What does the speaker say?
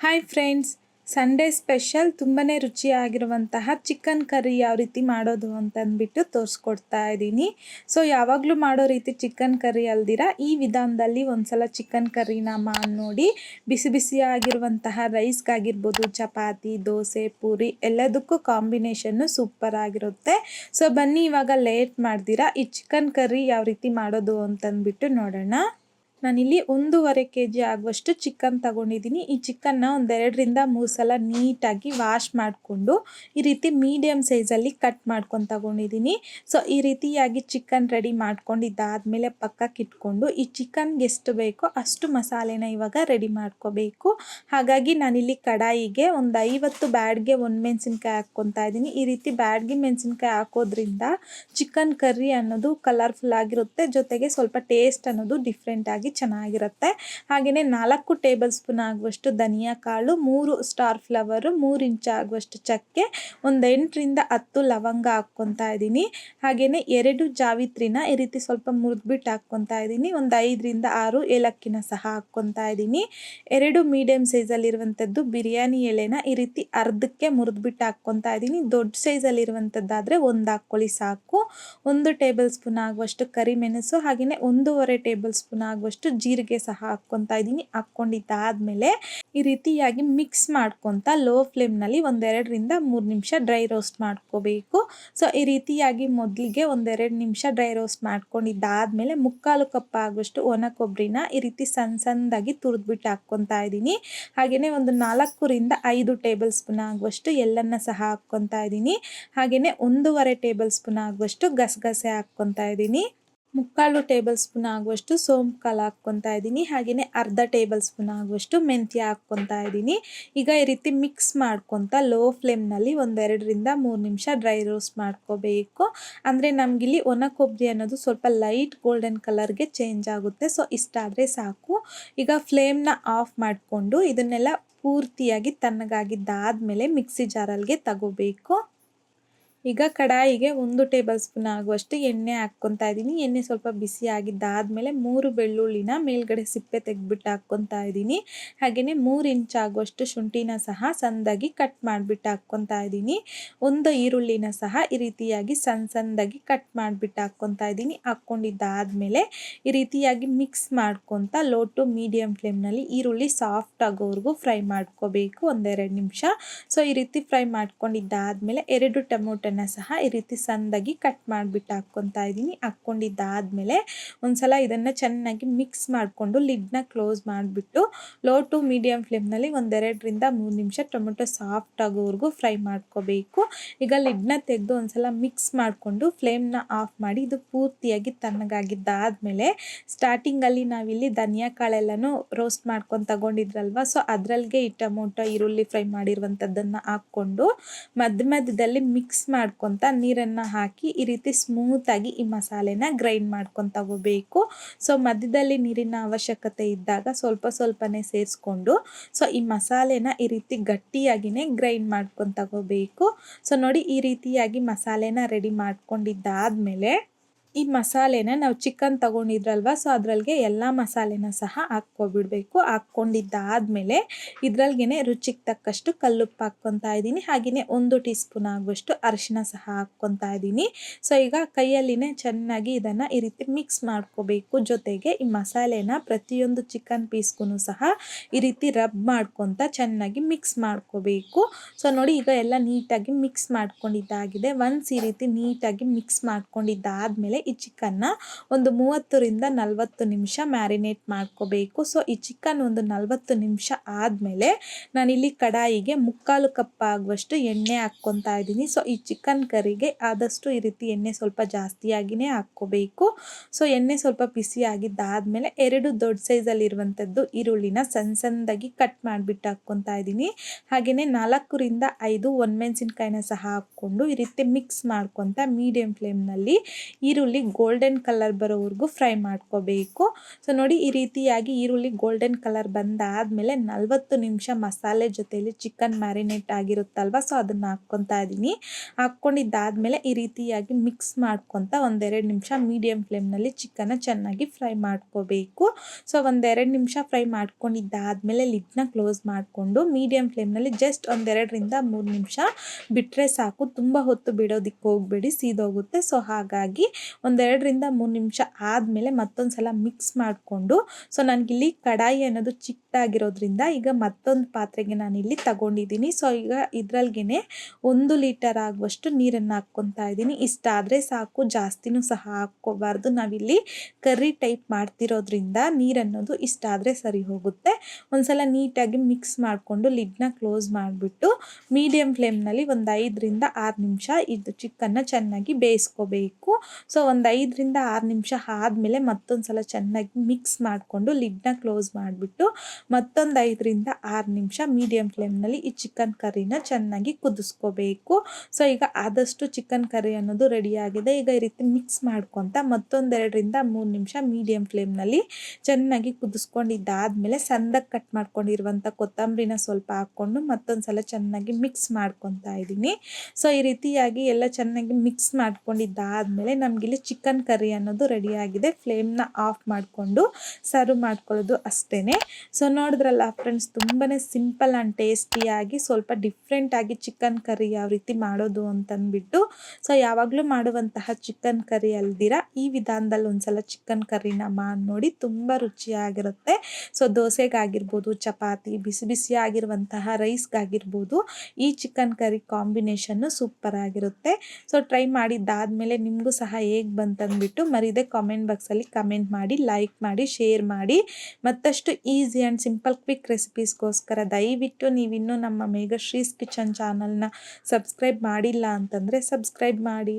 Hi friends, Sunday special ತುಂಬಾ ರುಚಿಯಾಗಿರುವಂತಹ chicken curry ಯಾವ ರೀತಿ ಮಾಡೋದು ಅಂತಂದ್ಬಿಟ್ಟು ತೋರಿಸ್ಕೊಡ್ತಾ ಇದ್ದೀನಿ. ಸೊ ಯಾವಾಗಲೂ ಮಾಡೋ ರೀತಿ ಚಿಕನ್ ಕರಿ ಅಲ್ದಿರ ಈ ವಿಧಾನದಲ್ಲಿ ಒಂದ್ಸಲ ಚಿಕನ್ ಕರಿನ ಮಾಡಿ ನೋಡಿ. ಬಿಸಿ ಬಿಸಿಯಾಗಿರುವಂತಹ ರೈಸ್ಗಾಗಿರ್ಬೋದು, ಚಪಾತಿ, ದೋಸೆ, ಪೂರಿ ಎಲ್ಲದಕ್ಕೂ ಕಾಂಬಿನೇಷನ್ನು ಸೂಪರ್ ಆಗಿರುತ್ತೆ. ಸೊ ಬನ್ನಿ ಇವಾಗ ಲೇಟ್ ಮಾಡ್ದಿರ ಈ ಚಿಕನ್ ಕರಿ ಯಾವ ರೀತಿ ಮಾಡೋದು ಅಂತಂದ್ಬಿಟ್ಟು ನೋಡೋಣ. ನಾನಿಲ್ಲಿ 1.5 kg ಆಗುವಷ್ಟು ಚಿಕನ್ ತಗೊಂಡಿದ್ದೀನಿ. ಈ ಚಿಕನ್ನ ಒಂದು 2-3 ಸಲ ನೀಟಾಗಿ ವಾಶ್ ಮಾಡಿಕೊಂಡು ಈ ರೀತಿ ಮೀಡಿಯಮ್ ಸೈಜಲ್ಲಿ ಕಟ್ ಮಾಡ್ಕೊಂಡು ತಗೊಂಡಿದ್ದೀನಿ. ಸೊ ಈ ರೀತಿಯಾಗಿ ಚಿಕನ್ ರೆಡಿ ಮಾಡ್ಕೊಂಡಿದ್ದಾದಮೇಲೆ ಪಕ್ಕಕ್ಕೆ ಇಟ್ಕೊಂಡು ಈ ಚಿಕನ್ಗೆ ಎಷ್ಟು ಬೇಕೋ ಅಷ್ಟು ಮಸಾಲೆನ ಇವಾಗ ರೆಡಿ ಮಾಡ್ಕೋಬೇಕು. ಹಾಗಾಗಿ ನಾನಿಲ್ಲಿ ಕಡಾಯಿಗೆ ಒಂದು 50 ಬ್ಯಾಡ್ಗೆ ಒಣಮೆಣಸಿನ್ಕಾಯಿ ಹಾಕ್ಕೊತಾ ಇದ್ದೀನಿ. ಈ ರೀತಿ ಬ್ಯಾಡ್ಗೆ ಮೆಣಸಿನ್ಕಾಯಿ ಹಾಕೋದ್ರಿಂದ ಚಿಕನ್ ಕರ್ರಿ ಅನ್ನೋದು ಕಲರ್ಫುಲ್ ಆಗಿರುತ್ತೆ, ಜೊತೆಗೆ ಸ್ವಲ್ಪ ಟೇಸ್ಟ್ ಅನ್ನೋದು ಡಿಫ್ರೆಂಟ್ ಆಗಿ ಚೆನ್ನಾಗಿರುತ್ತೆ. ಹಾಗೆಯೇ 4 ಟೇಬಲ್ ಸ್ಪೂನ್ ಆಗುವಷ್ಟು ಧನಿಯಾ ಕಾಳು, 3 ಸ್ಟಾರ್ ಫ್ಲವರು, 3 ಇಂಚ್ ಆಗುವಷ್ಟು ಚಕ್ಕೆ, ಒಂದು 8-10 ಲವಂಗ ಹಾಕ್ಕೊತಾ ಇದ್ದೀನಿ. ಹಾಗೆಯೇ 2 ಜಾವಿತ್ರಿನ ಈ ರೀತಿ ಸ್ವಲ್ಪ ಮುರಿದ್ಬಿಟ್ಟು ಹಾಕ್ಕೊತಾ ಇದ್ದೀನಿ. ಒಂದು 5-6 ಏಲಕ್ಕಿನ ಸಹ ಹಾಕ್ಕೊತಾ ಇದ್ದೀನಿ. 2 ಮೀಡಿಯಮ್ ಸೈಜಲ್ಲಿರುವಂಥದ್ದು ಬಿರಿಯಾನಿ ಎಲೆನ ಈ ರೀತಿ ಅರ್ಧಕ್ಕೆ ಮುರಿದ್ಬಿಟ್ಟು ಹಾಕ್ಕೊತಾ ಇದ್ದೀನಿ. ದೊಡ್ಡ ಸೈಜಲ್ಲಿರುವಂಥದ್ದಾದರೆ ಒಂದು ಹಾಕ್ಕೊಳ್ಳಿ ಸಾಕು. 1 ಟೇಬಲ್ ಸ್ಪೂನ್ ಆಗುವಷ್ಟು ಕರಿಮೆಣಸು, ಹಾಗೆಯೇ 1.5 ಟೇಬಲ್ ಸ್ಪೂನ್ ಆಗುವಷ್ಟು ಜೀರಿಗೆ ಸಹ ಹಾಕ್ಕೊತಾ ಇದ್ದೀನಿ. ಹಾಕ್ಕೊಂಡಿದ್ದಾದ್ಮೇಲೆ ಈ ರೀತಿಯಾಗಿ ಮಿಕ್ಸ್ ಮಾಡ್ಕೊತಾ ಲೋ ಫ್ಲೇಮ್ನಲ್ಲಿ ಒಂದು 2-3 ನಿಮಿಷ ಡ್ರೈ ರೋಸ್ಟ್ ಮಾಡ್ಕೋಬೇಕು. ಸೊ ಈ ರೀತಿಯಾಗಿ ಮೊದಲಿಗೆ ಒಂದು 2 ನಿಮಿಷ ಡ್ರೈ ರೋಸ್ಟ್ ಮಾಡ್ಕೊಂಡಿದ್ದಾದ್ಮೇಲೆ 3/4 ಕಪ್ ಆಗುವಷ್ಟು ಒಣ ಕೊಬ್ಬರಿನ ಈ ರೀತಿ ಸಣ್ಣದಾಗಿ ತುರಿದ್ಬಿಟ್ಟು ಹಾಕ್ಕೊತಾ ಇದ್ದೀನಿ. ಹಾಗೆಯೇ ಒಂದು 4-5 ಟೇಬಲ್ ಸ್ಪೂನ್ ಆಗುವಷ್ಟು ಎಳ್ಳನ್ನು ಸಹ ಹಾಕ್ಕೊತಾ ಇದ್ದೀನಿ. ಹಾಗೆಯೇ 1.5 ಟೇಬಲ್ ಸ್ಪೂನ್ ಆಗುವಷ್ಟು ಗಸಗಸೆ ಹಾಕ್ಕೊತಾ ಇದ್ದೀನಿ. 3/4 ಟೇಬಲ್ ಸ್ಪೂನ್ ಆಗುವಷ್ಟು ಸೋಂಪು ಕಾಳು ಹಾಕ್ಕೊತಾ ಇದ್ದೀನಿ. ಹಾಗೆಯೇ ಅರ್ಧ ಟೇಬಲ್ ಸ್ಪೂನ್ ಆಗುವಷ್ಟು ಮೆಂತ್ಯ ಹಾಕ್ಕೊತಾ ಇದ್ದೀನಿ. ಈಗ ಈ ರೀತಿ ಮಿಕ್ಸ್ ಮಾಡ್ಕೊತಾ ಲೋ ಫ್ಲೇಮ್ನಲ್ಲಿ ಒಂದು 2-3 ನಿಮಿಷ ಡ್ರೈ ರೋಸ್ಟ್ ಮಾಡ್ಕೋಬೇಕು. ಅಂದರೆ ನಮಗಿಲ್ಲಿ ಒಣ ಕೊಬ್ಬರಿ ಅನ್ನೋದು ಸ್ವಲ್ಪ ಲೈಟ್ ಗೋಲ್ಡನ್ ಕಲರ್ಗೆ ಚೇಂಜ್ ಆಗುತ್ತೆ. ಸೊ ಇಷ್ಟಾದರೆ ಸಾಕು. ಈಗ ಫ್ಲೇಮ್ನ ಆಫ್ ಮಾಡಿಕೊಂಡು ಇದನ್ನೆಲ್ಲ ಪೂರ್ತಿಯಾಗಿ ತಣ್ಣಗಾಗಿದ್ದಾದಮೇಲೆ ಮಿಕ್ಸಿ ಜಾರಲ್ಲಿಗೆ ತಗೋಬೇಕು. ಈಗ ಕಡಾಯಿಗೆ 1 ಟೇಬಲ್ ಸ್ಪೂನ್ ಆಗುವಷ್ಟು ಎಣ್ಣೆ ಹಾಕ್ಕೊತಾ ಇದ್ದೀನಿ. ಎಣ್ಣೆ ಸ್ವಲ್ಪ ಬಿಸಿ ಆಗಿದ್ದಾದಮೇಲೆ 3 ಬೆಳ್ಳುಳ್ಳಿನ ಮೇಲ್ಗಡೆ ಸಿಪ್ಪೆ ತೆಗೆದ್ಬಿಟ್ಟು ಹಾಕ್ಕೊತಾ ಇದ್ದೀನಿ. ಹಾಗೆಯೇ 3 ಇಂಚ್ ಆಗುವಷ್ಟು ಶುಂಠಿನ ಸಹ ಸಣ್ಣದಾಗಿ ಕಟ್ ಮಾಡಿಬಿಟ್ಟು ಹಾಕ್ಕೊತಾ ಇದ್ದೀನಿ. 1 ಈರುಳ್ಳಿನ ಸಹ ಈ ರೀತಿಯಾಗಿ ಸಣ್ಣದಾಗಿ ಕಟ್ ಮಾಡಿಬಿಟ್ಟು ಹಾಕ್ಕೊತಾ ಇದ್ದೀನಿ. ಹಾಕ್ಕೊಂಡಿದ್ದಾದಮೇಲೆ ಈ ರೀತಿಯಾಗಿ ಮಿಕ್ಸ್ ಮಾಡ್ಕೊತಾ ಲೋ ಟು ಮೀಡಿಯಮ್ ಫ್ಲೇಮ್ನಲ್ಲಿ ಈರುಳ್ಳಿ ಸಾಫ್ಟ್ ಆಗೋವರೆಗೂ ಫ್ರೈ ಮಾಡ್ಕೋಬೇಕು, 1-2 ನಿಮಿಷ. ಸೊ ಈ ರೀತಿ ಫ್ರೈ ಮಾಡ್ಕೊಂಡಿದ್ದಾದಮೇಲೆ 2 ಟೊಮೊಟೊನ ಸಹ ಈ ರೀತಿ ಸಣ್ಣದಾಗಿ ಕಟ್ ಮಾಡಿಬಿಟ್ಟು ಹಾಕ್ಕೊತಾ ಇದ್ದೀನಿ. ಹಾಕ್ಕೊಂಡಿದ್ದಾದಮೇಲೆ ಒಂದ್ಸಲ ಇದನ್ನು ಚೆನ್ನಾಗಿ ಮಿಕ್ಸ್ ಮಾಡಿಕೊಂಡು ಲಿಡ್ನ ಕ್ಲೋಸ್ ಮಾಡಿಬಿಟ್ಟು ಲೋ ಟು ಮೀಡಿಯಮ್ ಫ್ಲೇಮ್ನಲ್ಲಿ ಒಂದು 2-3 ನಿಮಿಷ ಟೊಮೊಟೊ ಸಾಫ್ಟ್ ಆಗೋವರೆಗೂ ಫ್ರೈ ಮಾಡ್ಕೋಬೇಕು. ಈಗ ಲಿಡ್ನ ತೆಗೆದು ಒಂದ್ಸಲ ಮಿಕ್ಸ್ ಮಾಡಿಕೊಂಡು ಫ್ಲೇಮ್ನ ಆಫ್ ಮಾಡಿ ಇದು ಪೂರ್ತಿಯಾಗಿ ತಣ್ಣಗಾಗಿದ್ದಾದಮೇಲೆ ಸ್ಟಾರ್ಟಿಂಗಲ್ಲಿ ನಾವಿಲ್ಲಿ ಧನಿಯಾ ಕಾಳೆಲ್ಲನೂ ರೋಸ್ಟ್ ಮಾಡ್ಕೊಂಡು ತಗೊಂಡಿದ್ರಲ್ವ, ಸೊ ಅದರಲ್ಲಿಗೆ ಈ ಟೊಮೊಟೊ ಈರುಳ್ಳಿ ಫ್ರೈ ಮಾಡಿರುವಂಥದ್ದನ್ನು ಹಾಕ್ಕೊಂಡು ಮಧ್ಯದಲ್ಲಿ ಮಿಕ್ಸ್ ಮಾಡ್ಕೊತಾ ನೀರನ್ನು ಹಾಕಿ ಈ ರೀತಿ ಸ್ಮೂತಾಗಿ ಈ ಮಸಾಲೆನ ಗ್ರೈಂಡ್ ಮಾಡ್ಕೊಂಡು ತಗೋಬೇಕು. ಸೊ ಮಧ್ಯದಲ್ಲಿ ನೀರಿನ ಅವಶ್ಯಕತೆ ಇದ್ದಾಗ ಸ್ವಲ್ಪನೇ ಸೇರಿಸ್ಕೊಂಡು ಸೊ ಈ ಮಸಾಲೆನ ಈ ರೀತಿ ಗಟ್ಟಿಯಾಗಿಯೇ ಗ್ರೈಂಡ್ ಮಾಡ್ಕೊಂಡು ತಗೋಬೇಕು. ಸೊ ನೋಡಿ, ಈ ರೀತಿಯಾಗಿ ಮಸಾಲೆನ ರೆಡಿ ಮಾಡ್ಕೊಂಡಿದ್ದಾದಮೇಲೆ ಈ ಮಸಾಲೆನ ನಾವು ಚಿಕನ್ ತಗೊಂಡಿದ್ರಲ್ವ, ಸೊ ಅದ್ರಲ್ಲಿಗೆ ಎಲ್ಲ ಮಸಾಲೆನ ಸಹ ಹಾಕ್ಕೊಬಿಡ್ಬೇಕು. ಹಾಕ್ಕೊಂಡಿದ್ದಾದಮೇಲೆ ಇದ್ರಲ್ಗೆ ರುಚಿಗೆ ತಕ್ಕಷ್ಟು ಕಲ್ಲುಪ್ಪು ಹಾಕ್ಕೊತಾ ಇದ್ದೀನಿ. ಹಾಗೆಯೇ 1 ಟೀ ಸ್ಪೂನ್ ಆಗುವಷ್ಟು ಅರಿಶಿನ ಸಹ ಹಾಕ್ಕೊತಾ ಇದ್ದೀನಿ. ಸೊ ಈಗ ಕೈಯಲ್ಲಿನೇ ಚೆನ್ನಾಗಿ ಇದನ್ನು ಈ ರೀತಿ ಮಿಕ್ಸ್ ಮಾಡ್ಕೋಬೇಕು. ಜೊತೆಗೆ ಈ ಮಸಾಲೆನ ಪ್ರತಿಯೊಂದು ಚಿಕನ್ ಪೀಸ್ಗೂ ಸಹ ಈ ರೀತಿ ರಬ್ ಮಾಡ್ಕೊತಾ ಚೆನ್ನಾಗಿ ಮಿಕ್ಸ್ ಮಾಡ್ಕೋಬೇಕು. ಸೊ ನೋಡಿ, ಈಗ ಎಲ್ಲ ನೀಟಾಗಿ ಮಿಕ್ಸ್ ಮಾಡ್ಕೊಂಡಿದ್ದಾಗಿದೆ. ಒನ್ಸ್ ಈ ರೀತಿ ನೀಟಾಗಿ ಮಿಕ್ಸ್ ಮಾಡ್ಕೊಂಡಿದ್ದಾದಮೇಲೆ ಈ ಚಿಕನ್ನ ಒಂದು 30-40 ನಿಮಿಷ ಮ್ಯಾರಿನೇಟ್ ಮಾಡ್ಕೋಬೇಕು. ಸೊ ಈ ಚಿಕನ್ ಒಂದು 40 ನಿಮಿಷ ಆದಮೇಲೆ ನಾನಿಲ್ಲಿ ಕಡಾಯಿಗೆ 3/4 ಕಪ್ ಆಗುವಷ್ಟು ಎಣ್ಣೆ ಹಾಕ್ಕೊತಾ ಇದ್ದೀನಿ. ಸೊ ಈ ಚಿಕನ್ ಕರಿಗೆ ಆದಷ್ಟು ಈ ರೀತಿ ಎಣ್ಣೆ ಸ್ವಲ್ಪ ಜಾಸ್ತಿಯಾಗಿಯೇ ಹಾಕ್ಕೋಬೇಕು. ಸೊ ಎಣ್ಣೆ ಸ್ವಲ್ಪ ಬಿಸಿ ಆಗಿದ್ದಾದಮೇಲೆ 2 ದೊಡ್ಡ ಸೈಜಲ್ಲಿರುವಂಥದ್ದು ಈರುಳ್ಳಿನ ಸಣ್ಣದಾಗಿ ಕಟ್ ಮಾಡಿಬಿಟ್ಟು ಹಾಕ್ಕೊತಾ ಇದ್ದೀನಿ. ಹಾಗೆಯೇ 4-5 ಒಣಮೆಣಸಿನ್ಕಾಯಿನ ಸಹ ಹಾಕ್ಕೊಂಡು ಈ ರೀತಿ ಮಿಕ್ಸ್ ಮಾಡ್ಕೊತಾ ಮೀಡಿಯಮ್ ಫ್ಲೇಮ್ನಲ್ಲಿ ಈರುಳ್ಳಿ ಈರುಳ್ಳಿ ಗೋಲ್ಡನ್ ಕಲರ್ ಬರೋವರೆಗೂ ಫ್ರೈ ಮಾಡ್ಕೋಬೇಕು. ಸೊ ನೋಡಿ ಈ ರೀತಿಯಾಗಿ ಈರುಳ್ಳಿ ಗೋಲ್ಡನ್ ಕಲರ್ ಬಂದಾದಮೇಲೆ 40 ನಿಮಿಷ ಮಸಾಲೆ ಜೊತೆಯಲ್ಲಿ ಚಿಕನ್ ಮ್ಯಾರಿನೇಟ್ ಆಗಿರುತ್ತಲ್ವ, ಸೊ ಅದನ್ನು ಹಾಕ್ಕೊತಾ ಇದ್ದೀನಿ. ಹಾಕ್ಕೊಂಡಿದ್ದಾದಮೇಲೆ ಈ ರೀತಿಯಾಗಿ ಮಿಕ್ಸ್ ಮಾಡ್ಕೊತ 1-2 ನಿಮಿಷ ಮೀಡಿಯಮ್ ಫ್ಲೇಮ್ನಲ್ಲಿ ಚಿಕನ್ನ ಚೆನ್ನಾಗಿ ಫ್ರೈ ಮಾಡ್ಕೋಬೇಕು. ಸೊ 1-2 ನಿಮಿಷ ಫ್ರೈ ಮಾಡ್ಕೊಂಡಿದ್ದಾದಮೇಲೆ ಲಿಡ್ನ ಕ್ಲೋಸ್ ಮಾಡಿಕೊಂಡು ಮೀಡಿಯಮ್ ಫ್ಲೇಮ್ನಲ್ಲಿ ಜಸ್ಟ್ 1-2-3 ನಿಮಿಷ ಬಿಟ್ಟರೆ ಸಾಕು. ತುಂಬ ಹೊತ್ತು ಬಿಡೋದಕ್ಕೆ ಹೋಗಬೇಡಿ, ಸೀದೋಗುತ್ತೆ. ಸೊ ಹಾಗಾಗಿ 1-2-3 ನಿಮಿಷ ಆದಮೇಲೆ ಮತ್ತೊಂದು ಸಲ ಮಿಕ್ಸ್ ಮಾಡಿಕೊಂಡು, ಸೊ ನನಗಿಲ್ಲಿ ಕಡಾಯಿ ಅನ್ನೋದು ಚಿಕ್ಕದಾಗಿರೋದ್ರಿಂದ ಈಗ ಮತ್ತೊಂದು ಪಾತ್ರೆಗೆ ನಾನಿಲ್ಲಿ ತಗೊಂಡಿದ್ದೀನಿ. ಸೊ ಈಗ ಇದರಲ್ಗೆ 1 ಲೀಟರ್ ಆಗುವಷ್ಟು ನೀರನ್ನು ಹಾಕ್ಕೊತಾ ಇದ್ದೀನಿ. ಇಷ್ಟಾದರೆ ಸಾಕು, ಜಾಸ್ತಿನೂ ಸಹ ಹಾಕ್ಕೋಬಾರ್ದು. ನಾವಿಲ್ಲಿ ಕರ್ರಿ ಟೈಪ್ ಮಾಡ್ತಿರೋದ್ರಿಂದ ನೀರನ್ನೋದು ಇಷ್ಟಾದರೆ ಸರಿ ಹೋಗುತ್ತೆ. ಒಂದ್ಸಲ ನೀಟಾಗಿ ಮಿಕ್ಸ್ ಮಾಡಿಕೊಂಡು ಲಿಡ್ನ ಕ್ಲೋಸ್ ಮಾಡಿಬಿಟ್ಟು ಮೀಡಿಯಮ್ ಫ್ಲೇಮ್ನಲ್ಲಿ 5-6 ನಿಮಿಷ ಇದು ಚಿಕನ್ನ ಚೆನ್ನಾಗಿ ಬೇಯಿಸ್ಕೋಬೇಕು. ಸೊ 5-6 ನಿಮಿಷ ಆದಮೇಲೆ ಮತ್ತೊಂದು ಸಲ ಚೆನ್ನಾಗಿ ಮಿಕ್ಸ್ ಮಾಡಿಕೊಂಡು ಲಿಡ್ನ ಕ್ಲೋಸ್ ಮಾಡಿಬಿಟ್ಟು ಮತ್ತೊಂದು 5-6 ನಿಮಿಷ ಮೀಡಿಯಮ್ ಫ್ಲೇಮ್ನಲ್ಲಿ ಈ ಚಿಕನ್ ಕರ್ರಿನ ಚೆನ್ನಾಗಿ ಕುದಿಸ್ಕೋಬೇಕು. ಸೊ ಈಗ ಆದಷ್ಟು ಚಿಕನ್ ಕರ್ರಿ ಅನ್ನೋದು ರೆಡಿಯಾಗಿದೆ. ಈಗ ಈ ರೀತಿ ಮಿಕ್ಸ್ ಮಾಡ್ಕೊತ ಮತ್ತೊಂದು 2-3 ನಿಮಿಷ ಮೀಡಿಯಮ್ ಫ್ಲೇಮ್ನಲ್ಲಿ ಚೆನ್ನಾಗಿ ಕುದಿಸ್ಕೊಂಡಿದ್ದಾದಮೇಲೆ ಸಣ್ಣದಾಗಿ ಕಟ್ ಮಾಡ್ಕೊಂಡಿರುವಂಥ ಕೊತ್ತಂಬರಿನ ಸ್ವಲ್ಪ ಹಾಕ್ಕೊಂಡು ಮತ್ತೊಂದು ಸಲ ಚೆನ್ನಾಗಿ ಮಿಕ್ಸ್ ಮಾಡ್ಕೊತಾ ಇದ್ದೀನಿ. ಸೊ ಈ ರೀತಿಯಾಗಿ ಎಲ್ಲ ಚೆನ್ನಾಗಿ ಮಿಕ್ಸ್ ಮಾಡ್ಕೊಂಡಿದ್ದಾದಮೇಲೆ ನಮಗಿಲ್ಲಿ ಚಿಕನ್ ಕರ್ರಿ ಅನ್ನೋದು ರೆಡಿಯಾಗಿದೆ. ಫ್ಲೇಮ್ನ ಆಫ್ ಮಾಡಿಕೊಂಡು ಸರ್ವ್ ಮಾಡ್ಕೊಳ್ಳೋದು ಅಷ್ಟೇ. ಸೊ ನೋಡಿದ್ರಲ್ಲ ಫ್ರೆಂಡ್ಸ್, ತುಂಬಾ ಸಿಂಪಲ್ ಆ್ಯಂಡ್ ಟೇಸ್ಟಿಯಾಗಿ ಸ್ವಲ್ಪ ಡಿಫ್ರೆಂಟಾಗಿ ಚಿಕನ್ ಕರ್ರಿ ಯಾವ ರೀತಿ ಮಾಡೋದು ಅಂತಂದ್ಬಿಟ್ಟು. ಸೊ ಯಾವಾಗಲೂ ಮಾಡುವಂತಹ ಚಿಕನ್ ಕರ್ರಿ ಅಲ್ದಿರ ಈ ವಿಧಾನದಲ್ಲಿ ಒಂದ್ಸಲ ಚಿಕನ್ ಕರ್ರಿನ ಮಾಡಿ ನೋಡಿ, ತುಂಬ ರುಚಿಯಾಗಿರುತ್ತೆ. ಸೊ ದೋಸೆಗಾಗಿರ್ಬೋದು, ಚಪಾತಿ, ಬಿಸಿ ಬಿಸಿ ಆಗಿರುವಂತಹ ರೈಸ್ಗಾಗಿರ್ಬೋದು, ಈ ಚಿಕನ್ ಕರ್ರಿ ಕಾಂಬಿನೇಷನ್ನು ಸೂಪರ್ ಆಗಿರುತ್ತೆ. ಸೊ ಟ್ರೈ ಮಾಡಿದ್ದಾದಮೇಲೆ ನಿಮಗೂ ಸಹ ಹೇಗೆ ಬಂತಂದ್ಬಿಟ್ಟು ಮರೀದೆ ಕಾಮೆಂಟ್ ಬಾಕ್ಸಲ್ಲಿ ಕಮೆಂಟ್ ಮಾಡಿ, ಲೈಕ್ ಮಾಡಿ, ಶೇರ್ ಮಾಡಿ. ಮತ್ತಷ್ಟು ಈಸಿ ಆ್ಯಂಡ್ ಸಿಂಪಲ್ ಕ್ವಿಕ್ ರೆಸಿಪೀಸ್ಗೋಸ್ಕರ ದಯವಿಟ್ಟು ನೀವಿನ್ನೂ ನಮ್ಮ ಮೇಘಶ್ರೀಸ್ ಕಿಚನ್ ಚಾನಲ್ನ ಸಬ್ಸ್ಕ್ರೈಬ್ ಮಾಡಿಲ್ಲ ಅಂತಂದರೆ ಸಬ್ಸ್ಕ್ರೈಬ್ ಮಾಡಿ.